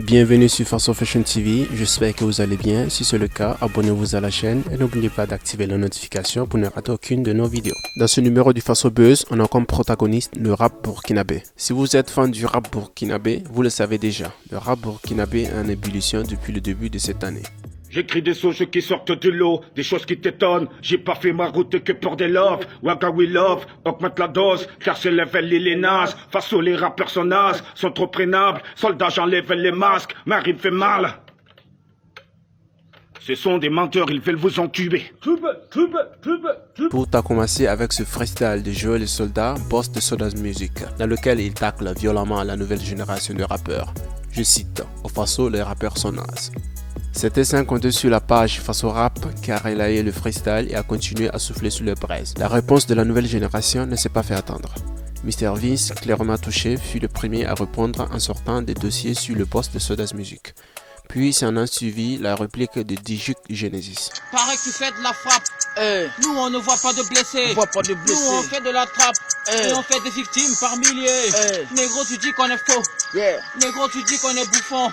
Bienvenue sur Faso Fashion TV, j'espère que vous allez bien. Si c'est le cas, abonnez-vous à la chaîne et n'oubliez pas d'activer la notification pour ne rater aucune de nos vidéos. Dans ce numéro du Faso Buzz, on a comme protagoniste le rap burkinabé. Si vous êtes fan du rap burkinabé, vous le savez déjà, le rap burkinabé est en ébullition depuis le début de cette année. J'écris des sauces qui sortent de l'eau, des choses qui t'étonnent. J'ai pas fait ma route que pour des love. Waka we love, augmente la dose, car c'est level les nazes. Face aux les rappeurs sont nazes, sont trop prenables. Soldats j'enlève les masques, ma rime fait mal. Ce sont des menteurs, ils veulent vous entuber. Tout a commencé avec ce freestyle de Joël le Soldat, boss de Soda's Music, dans lequel il tacle violemment la nouvelle génération de rappeurs. Je cite, au Faso, les rappeurs sont nazes. C'était 52 sur la page Faso Rap qui a relayé le freestyle et a continué à souffler sur le braise. La réponse de la nouvelle génération ne s'est pas fait attendre. Mr Vince, clairement touché, fut le premier à répondre en sortant des dossiers sur le poste de Soda's Music. Puis s'en a suivi la réplique de Dijuk Genesis. Paraît que tu fais de la frappe. Nous on ne voit pas de blessés. Nous on fait de la trappe. Et on fait des victimes par milliers. Négro tu dis qu'on est faux. Négro tu dis qu'on est bouffon.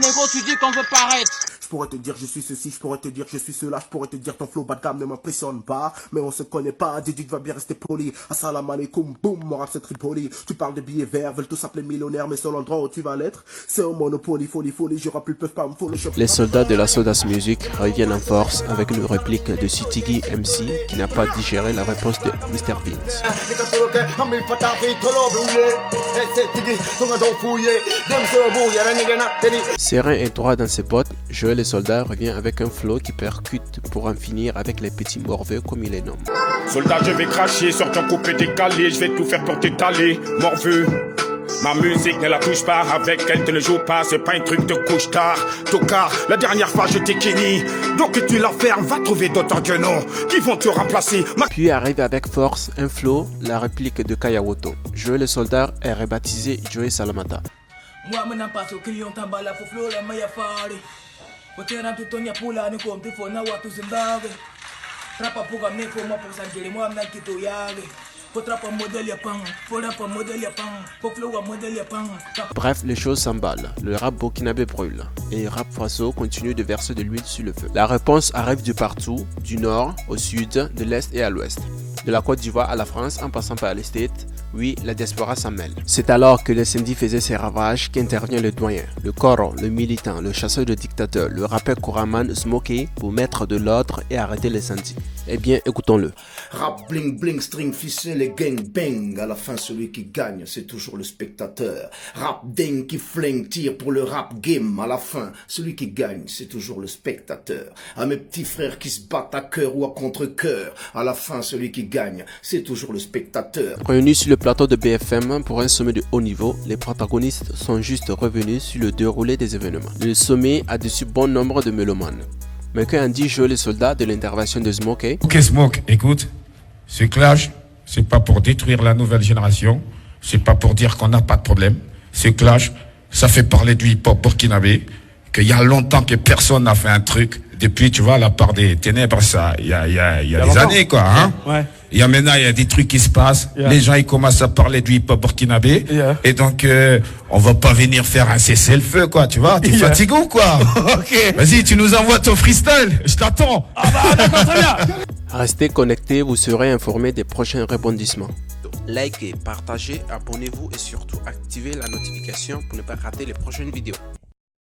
Négro tu dis qu'on veut paraître. Je pourrais te dire je suis ceci, je pourrais te dire je suis cela, je pourrais te dire ton flow bas de gamme ne m'impressionne pas. Mais on se connaît pas, Didik va bien rester poli. Assalamu alaikum, boum, mon rap c'est Tripoli. Tu parles de billets verts, veulent tous s'appeler millionnaires, mais seul endroit où tu vas l'être, c'est au Monopoly, folie, je rappelle peuvent pas me follow. Les soldats de la Soda's Music reviennent en force avec une réplique de Sitigi MC qui n'a pas digéré la réponse de Mr Vince. Serein et droit dans ses bottes, Joël le Soldat revient avec un flow qui percute pour en finir avec les petits morveux comme il les nomme. Soldat, je vais cracher sur ton coupé décalé, je vais tout faire pour t'étaler, morveux. Ma musique ne la touche pas, avec elle tu ne joues pas, c'est pas un truc de couche-tard. Tocard, la dernière fois je t'ai kenny, donc tu la fermes, va trouver d'autres que non, qui vont te remplacer. Puis arrive avec force un flow, la réplique de Kayawoto. Joël le Soldat est rebaptisé Joey Salamata. Moi maintenant passe au client tambala pour flow la maya fari. Potera tutonya pula ni kom tifo na watu Zimbabwe. Trapa puga meko ma pour sanjele moi na kito yage. Bref, les choses s'emballent. Le rap burkinabé brûle et le rap faso continue de verser de l'huile sur le feu. La réponse arrive de partout, du nord au sud, de l'est et à l'ouest. De la Côte d'Ivoire à la France en passant par les States, oui, la diaspora s'en mêle. C'est alors que l'incendie faisait ses ravages qu'intervient le doyen, le coro, le militant, le chasseur de dictateurs, le rappeur Koraman Smokey pour mettre de l'ordre et arrêter l'incendie. Eh bien, écoutons-le. Rap bling bling, string ficelle et gang bang. À la fin, celui qui gagne, c'est toujours le spectateur. Rap ding qui flingue, tire pour le rap game. À la fin, celui qui gagne, c'est toujours le spectateur. À mes petits frères qui se battent à cœur ou à contre-cœur. À la fin, celui qui gagne, c'est toujours le spectateur. Réunis sur le plateau de BFM pour un sommet de haut niveau, les protagonistes sont juste revenus sur le déroulé des événements. Le sommet a déçu bon nombre de mélomanes. Mais qu'en dit Joël le Soldat de l'intervention de Smokey? Ok Smoke, écoute, ce clash, c'est pas pour détruire la nouvelle génération, c'est pas pour dire qu'on n'a pas de problème. Ce clash, ça fait parler du hip-hop burkinabé, qu'il y a longtemps que personne n'a fait un truc. Depuis, tu vois, la part des ténèbres, ça, il y a des années, quoi, hein. Ouais. Il y a maintenant, il y a des trucs qui se passent. Yeah. Les gens, ils commencent à parler du hip-hop burkinabé. Yeah. Et donc, on va pas venir faire un cessez-le-feu, quoi, tu vois. T'es fatigué ou quoi? Ok. Vas-y, tu nous envoies ton freestyle. Je t'attends. Ah bah, d'accord, très bien. Restez connectés, vous serez informés des prochains rebondissements. Likez, partagez, abonnez-vous et surtout activez la notification pour ne pas rater les prochaines vidéos.